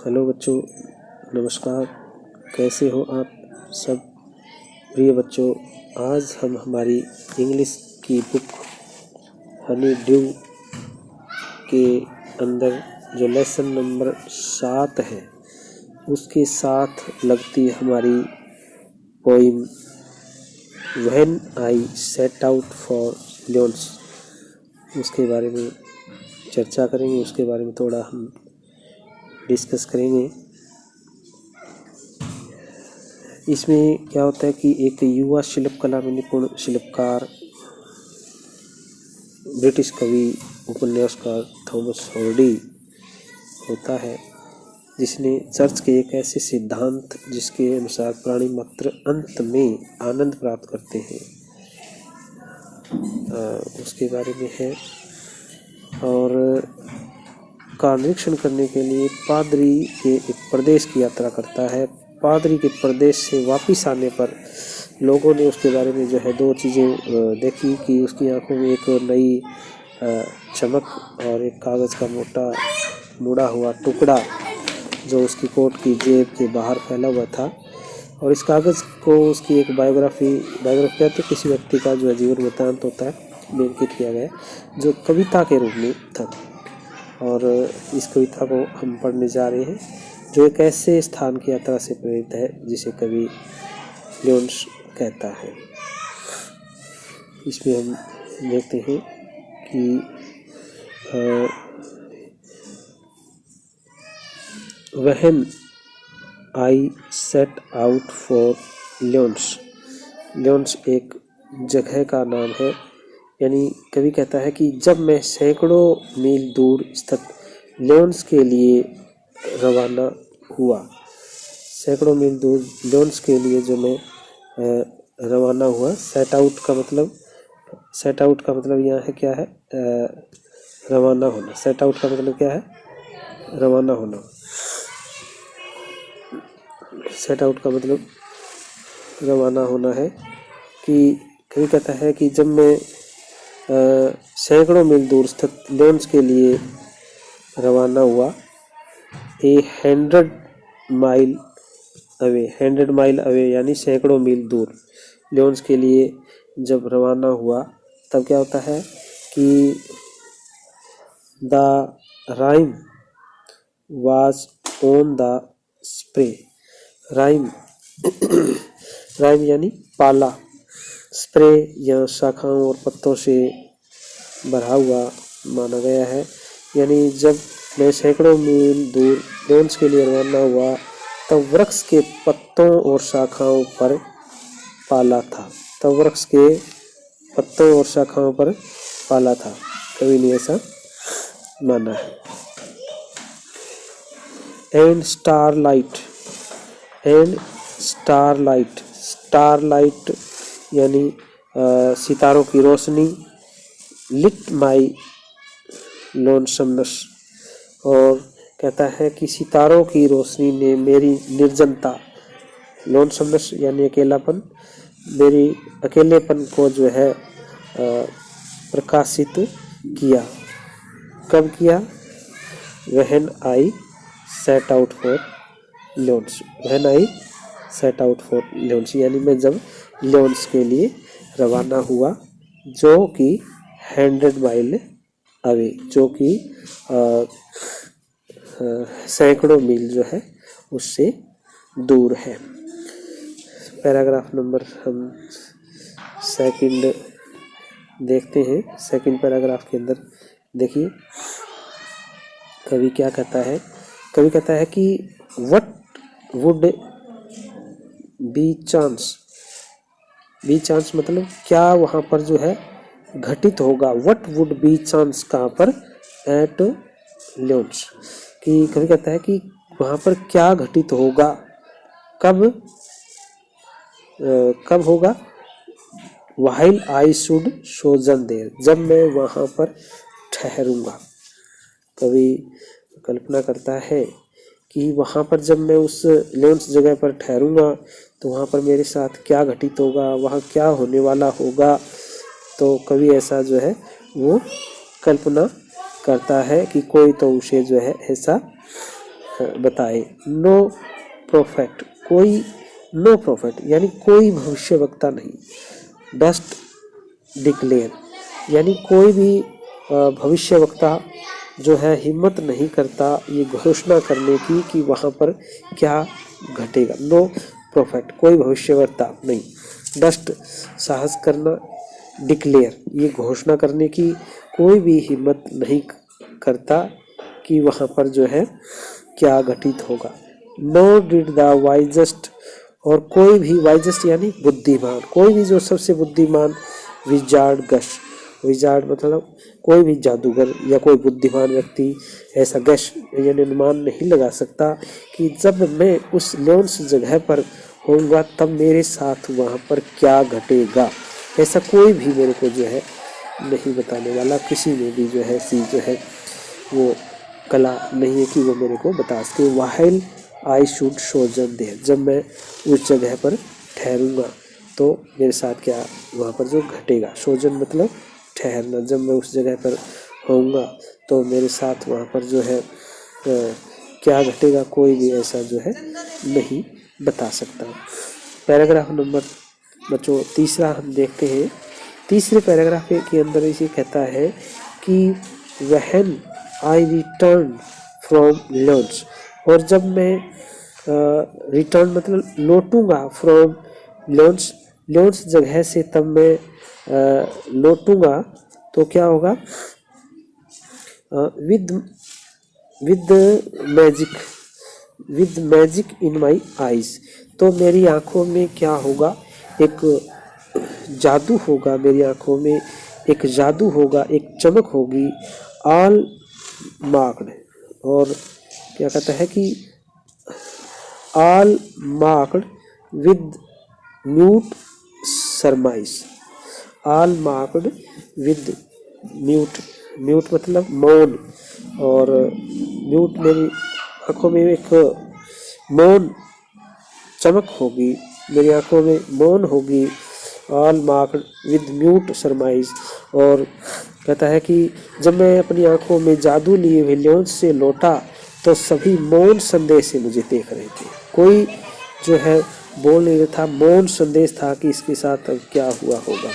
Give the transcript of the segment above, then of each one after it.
Hello बच्चों, नमस्कार। कैसे हो आप सब प्रिय बच्चों। आज हम हमारी इंग्लिश की बुक हनी ड्यू के अंदर जो लेसन नंबर 7 है उसके साथ लगती हमारी poem when I set out for lions, उसके बारे में चर्चा करेंगे। उसके बारे में थोड़ा हम डिस्कस करेंगे। इसमें क्या होता है कि एक युवा शिल्पकला में निपुण शिल्पकार ब्रिटिश कवि उपन्यासकार थॉमस हार्डी होता है, जिसने चर्च के एक ऐसे सिद्धांत जिसके अनुसार प्राणी मात्र अंत में आनंद प्राप्त करते हैं उसके बारे में है। और का निरीक्षण करने के लिए पादरी के एक प्रदेश की यात्रा करता है। पादरी के प्रदेश से वापस आने पर लोगों ने उसके बारे में जो है दो चीज़ें देखी कि उसकी आंखों में एक नई चमक और एक कागज़ का मोटा मुड़ा हुआ टुकड़ा जो उसकी कोट की जेब के बाहर फैला हुआ था। और इस कागज़ को उसकी एक बायोग्राफी कहते हैं, किसी व्यक्ति का जो जीवन वृत्तांत होता है में अंकित किया गया, जो कविता के रूप में था। और इस कविता को हम पढ़ने जा रहे हैं, जो एक ऐसे स्थान की यात्रा से प्रेरित है जिसे कवि लियोन्स कहता है। इसमें हम देखते हैं कि when I set out for lions, lions एक जगह का नाम है। यानी कवि कहता है कि जब मैं सैकड़ों मील दूर स्थित लियोन्स के लिए रवाना हुआ, सैकड़ों मील दूर लियोन्स के लिए जो मैं रवाना हुआ। सेट आउट का मतलब यहाँ है क्या है, रवाना होना। सेट आउट का मतलब क्या है, रवाना होना। सेट आउट का मतलब रवाना होना है कि कवि कहता है कि जब मैं सैकड़ों मील दूर स्थित लियोन्स के लिए रवाना हुआ, 100 माइल अवे यानी सैकड़ों मील दूर लियोन्स के लिए जब रवाना हुआ, तब क्या होता है कि the rhyme was on the spray. Rhyme यानी पाला, स्प्रे या शाखाओं और पत्तों से भरा हुआ माना गया है। यानी जब मैं सैकड़ों मील दूर लियोन्स के लिए रवाना हुआ, तब वृक्ष के पत्तों और शाखाओं पर पाला था। कवि ने ऐसा माना है। एंड स्टारलाइट यानी सितारों की रोशनी, लिट माई लोनसमनेस, और कहता है कि सितारों की रोशनी ने मेरी निर्जनता, लोनसमनेस यानी अकेलापन, मेरी अकेलेपन को जो है प्रकाशित किया। कब किया? When I set out for lions. यानी मैं जब लियोन्स के लिए रवाना हुआ, जो कि 100 माइल अवे, जो कि सैकड़ों मील जो है उससे दूर है। पैराग्राफ नंबर हम सेकंड देखते हैं। सेकंड पैराग्राफ के अंदर देखिए कवि क्या कहता है। कवि कहता है कि व्हाट वुड बी चांस मतलब क्या वहाँ पर जो है घटित होगा। व्हाट वुड बी चांस कहाँ पर, एट लियोन्स, कि कवि कहता है कि वहाँ पर क्या घटित होगा, कब होगा। व्हाइल आई शुड सोजन देयर, जब मैं वहाँ पर ठहरूंगा। कवि कल्पना करता है कि वहाँ पर जब मैं उस लियोन्स जगह पर ठहरूंगा तो वहाँ पर मेरे साथ क्या घटित होगा, वहाँ क्या होने वाला होगा। तो कवि ऐसा जो है वो कल्पना करता है कि कोई तो उसे जो है ऐसा बताए। नो प्रोफेट, कोई नो प्रोफेट यानी कोई भविष्यवक्ता नहीं। डस्ट डिक्लेयर यानी कोई भी भविष्यवक्ता जो है हिम्मत नहीं करता ये घोषणा करने की कि वहाँ पर क्या घटेगा। नो प्रोफेट कोई भविष्यवक्ता नहीं। डस्ट साहस करना, डिक्लेयर ये घोषणा करने की कोई भी हिम्मत नहीं करता कि वहाँ पर जो है क्या घटित होगा। नो डिड द वाइजेस्ट, और कोई भी वाइजेस्ट यानी बुद्धिमान, कोई भी जो सबसे बुद्धिमान विजार्ड गश, विजार्ड मतलब कोई भी जादूगर या कोई बुद्धिमान व्यक्ति ऐसा गश यानी अनुमान नहीं लगा सकता कि जब मैं उस लोन्स जगह पर होऊंगा तब मेरे साथ वहाँ पर क्या घटेगा। ऐसा कोई भी मेरे को जो है नहीं बताने वाला, किसी में भी जो है जो है वो कला नहीं है कि वो मेरे को बता सके। वाइल आई शुड सोजन देयर, जब मैं उस जगह पर ठहरूंगा तो मेरे साथ क्या वहाँ पर जो घटेगा। सोजन मतलब ठहरना, जब मैं उस जगह पर होऊंगा तो मेरे साथ वहाँ पर जो है क्या घटेगा कोई भी ऐसा जो है नहीं बता सकता। पैराग्राफ नंबर बच्चों तीसरा हम देखते हैं। तीसरे पैराग्राफ के अंदर इसे कहता है कि when I return from lunch, और जब मैं रिटर्न मतलब लौटूंगा फ्रॉम लंच, लंच जगह से तब मैं लौटूंगा तो क्या होगा। With magic, with magic in my eyes, तो मेरी आंखों में क्या होगा, एक जादू होगा, मेरी आंखों में एक जादू होगा, एक चमक होगी। ऑल मार्क्ड, और क्या कहता है कि all marked with mute सरमाइज, all marked with mute, mute मतलब मौन, और म्यूट मेरी आंखों में एक मौन चमक होगी, मेरी आंखों में मौन होगी। ऑल मार्क्ड विद म्यूट सरमाइज, और कहता है कि जब मैं अपनी आंखों में जादू लिए हुए लियोन से लौटा तो सभी मौन संदेश से मुझे देख रहे थे। कोई जो है बोल नहीं रहा था, मौन संदेश था कि इसके साथ अब क्या हुआ होगा।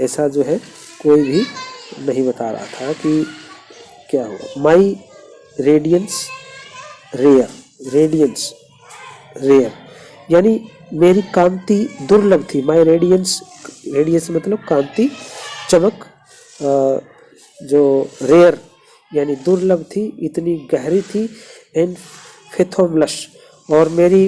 ऐसा जो है कोई भी नहीं बता रहा था कि क्या हुआ। माई रेडियंस रेयर, रेडियंस रेयर यानी मेरी कांति दुर्लभ थी। माई रेडियंस, रेडियंस मतलब कांति, चमक, जो रेयर यानी दुर्लभ थी, इतनी गहरी थी। एंड फेथोमलस, और मेरी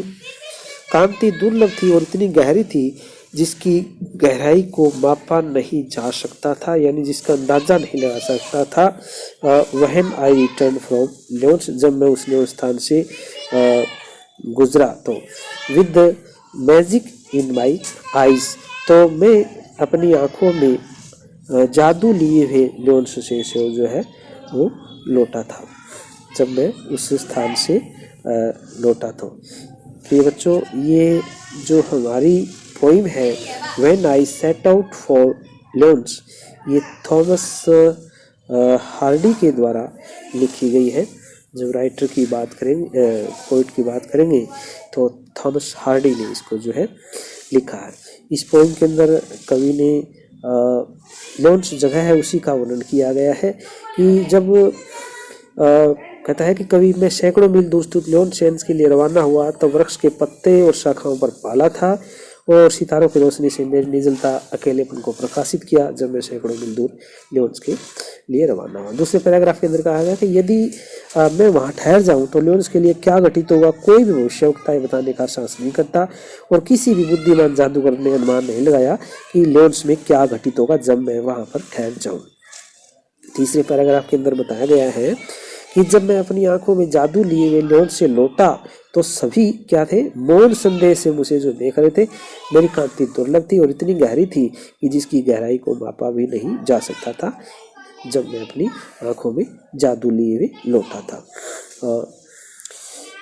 कांति दुर्लभ थी और इतनी गहरी थी जिसकी गहराई को मापा नहीं जा सकता था, यानी जिसका अंदाजा नहीं लगा सकता था। When I return from lions, जब मैं उस लियोन स्थान से गुजरा तो। With magic in my eyes, तो मैं अपनी आंखों में जादू लिए हुए लियोन्स से जो है वो लौटा था, जब मैं उस स्थान से लौटा था। तो बच्चों ये जो हमारी पोइम है when I set out for lions, ये थॉमस हार्डी के द्वारा लिखी गई है। जब राइटर की बात करेंगे, पोइट की बात करेंगे तो थॉमस हार्डी ने इसको जो है लिखा है। इस पोइम के अंदर कवि ने लियोन्स जगह है उसी का वर्णन किया गया है कि जब कहता है कि कभी मैं सैकड़ों मील दूर स्थित लियोन सेंस के लिए रवाना हुआ तो वृक्ष के पत्ते और शाखाओं पर पाला था और सितारों की रोशनी से मेरी निर्जलता अकेलेपन को प्रकाशित किया जब मैं सैकड़ों मील दूर लियोन्स के लिए रवाना हुआ। दूसरे पैराग्राफ के अंदर कहा गया कि यदि मैं वहां ठहर जाऊं तो लियोन्स के लिए क्या घटित होगा कोई भी भविष्यवक्ताएं बताने का साहस नहीं करता और किसी भी बुद्धिमान जादूगर ने अनुमान नहीं लगाया कि लियोन्स में क्या घटित होगा जब मैं वहां पर ठहर जाऊं। तीसरे पैराग्राफ के अंदर बताया गया है कि जब मैं अपनी आंखों में जादू लिए हुए लियोन्स से लौटा तो सभी क्या थे, मौन संदेह से मुझे जो देख रहे थे। मेरी कांति दुर्लभ थी और इतनी गहरी थी कि जिसकी गहराई को मापा भी नहीं जा सकता था जब मैं अपनी आंखों में जादू लिए हुए लौटा था।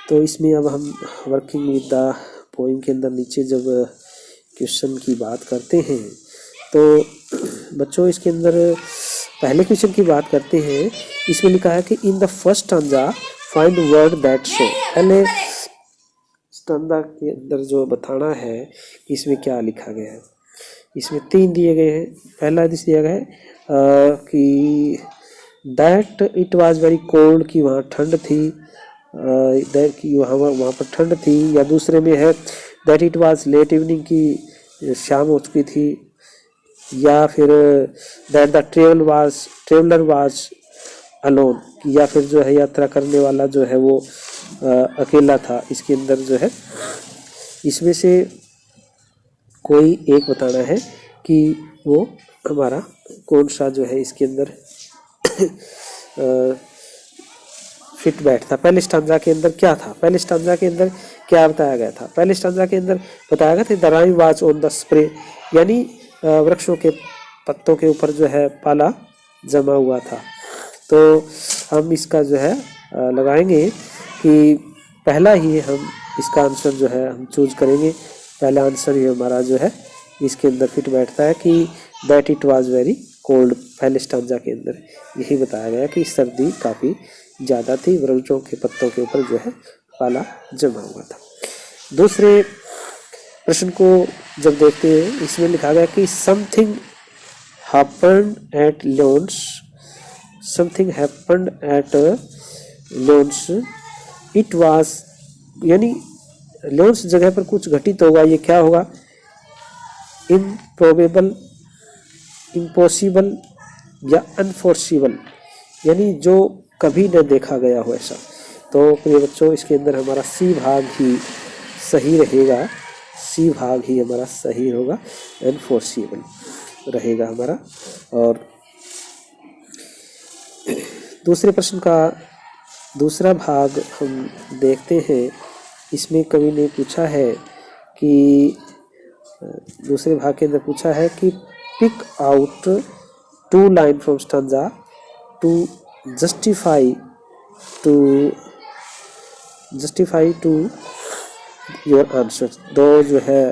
तो इसमें अब हम वर्किंग विद द पोइम के अंदर नीचे जब क्वेश्चन की बात करते हैं तो बच्चों इसके अंदर पहले क्वेश्चन की बात करते हैं। इसमें लिखा है कि in the first stanza find word that show. पहले स्टैंजा के अंदर जो बताना है इसमें क्या लिखा गया है। इसमें 3 दिए गए हैं। पहला दिया गया है कि that it was very cold, कि वहाँ ठंड थी, दैट कि वहाँ पर ठंड थी। या दूसरे में है that it was late evening, की शाम हो चुकी थी। या फिर that the traveller was alone, या फिर जो है यात्रा करने वाला जो है वो अकेला था। इसके अंदर जो है इसमें से कोई एक बताना है कि वो हमारा कौन सा जो है इसके अंदर फिट बैठता। पहले स्टैंजा के अंदर क्या था, पहले स्टैंजा के अंदर क्या बताया गया था। पहले स्टैंजा के अंदर बताया गया था the rain was on the spray, यानी वृक्षों के पत्तों के ऊपर जो है पाला जमा हुआ था। तो हम इसका जो है लगाएंगे कि पहला ही हम इसका आंसर जो है हम चूज करेंगे। पहला आंसर ही हमारा जो है इसके अंदर फिट बैठता है कि that it was very cold. पहले स्टैंजा के अंदर यही बताया गया कि सर्दी काफ़ी ज़्यादा थी, वृक्षों के पत्तों के ऊपर जो है पाला जमा हुआ था। दूसरे प्रश्न को जब देखते हैं, इसमें लिखा गया कि something happened at loans, something happened at loans, it was, यानी लोन्स जगह पर कुछ घटित होगा। ये क्या होगा, इम्प्रोबेबल, इम्पॉसिबल या अनफोर्सिबल, यानी जो कभी न देखा गया हो ऐसा। तो प्रिय बच्चों इसके अंदर हमारा सी भाग ही सही रहेगा, सी भाग ही हमारा सही होगा, अनफोर्सिबल रहेगा हमारा। और दूसरे प्रश्न का दूसरा भाग हम देखते हैं। इसमें कवि ने पूछा है कि दूसरे भाग के अंदर पूछा है कि pick out 2 line from stanza to justify to your answer. 2 जो है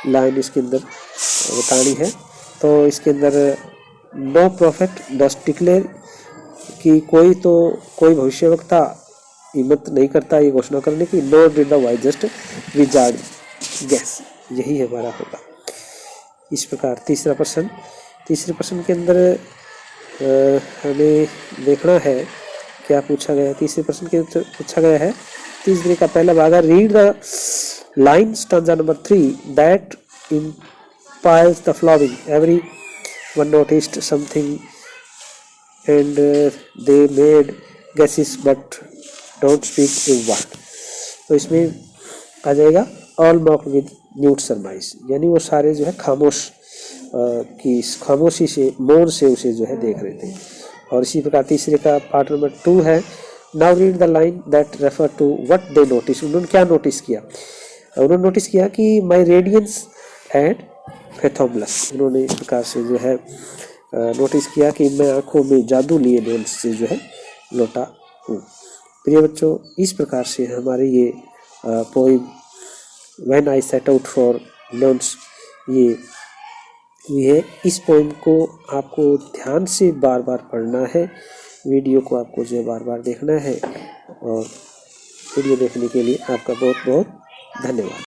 लाइन इसके अंदर बतानी है। तो इसके अंदर नो प्रॉफिट डस्ट डिक्लेयर, कि कोई भविष्यवक्ता हिम्मत नहीं करता ये घोषणा करने की। No did the wisest wizard guess, यही हमारा होगा। इस प्रकार तीसरे प्रश्न के अंदर हमें देखना है क्या पूछा गया है। तीसरे प्रश्न के अंदर पूछा गया है, तीसरे का पहला भाग है read the line stanza number 3 that implies the following, everyone noticed something and they made guesses but don't speak a word। तो इसमें आ जाएगा all mocked with mute surmise, यानी वो सारे जो है खामोशी से, मौन से उसे जो है देख रहे थे। और इसी प्रकार तीसरे का पार्ट नंबर 2 है now read the line that refer to what they notice. उन्होंने क्या नोटिस किया, उन्होंने नोटिस किया कि माई रेडियंस एंड फेथोमलस। उन्होंने इस प्रकार से जो है नोटिस किया कि मैं आंखों में जादू लिए लेंस से जो है लौटा हूँ। प्रिय बच्चों इस प्रकार से हमारे ये poem when I set out for Lenz ये इस पोइम को आपको ध्यान से बार बार पढ़ना है। वीडियो को आपको जो है बार बार देखना है। और वीडियो देखने के लिए आपका बहुत बहुत धन्यवाद।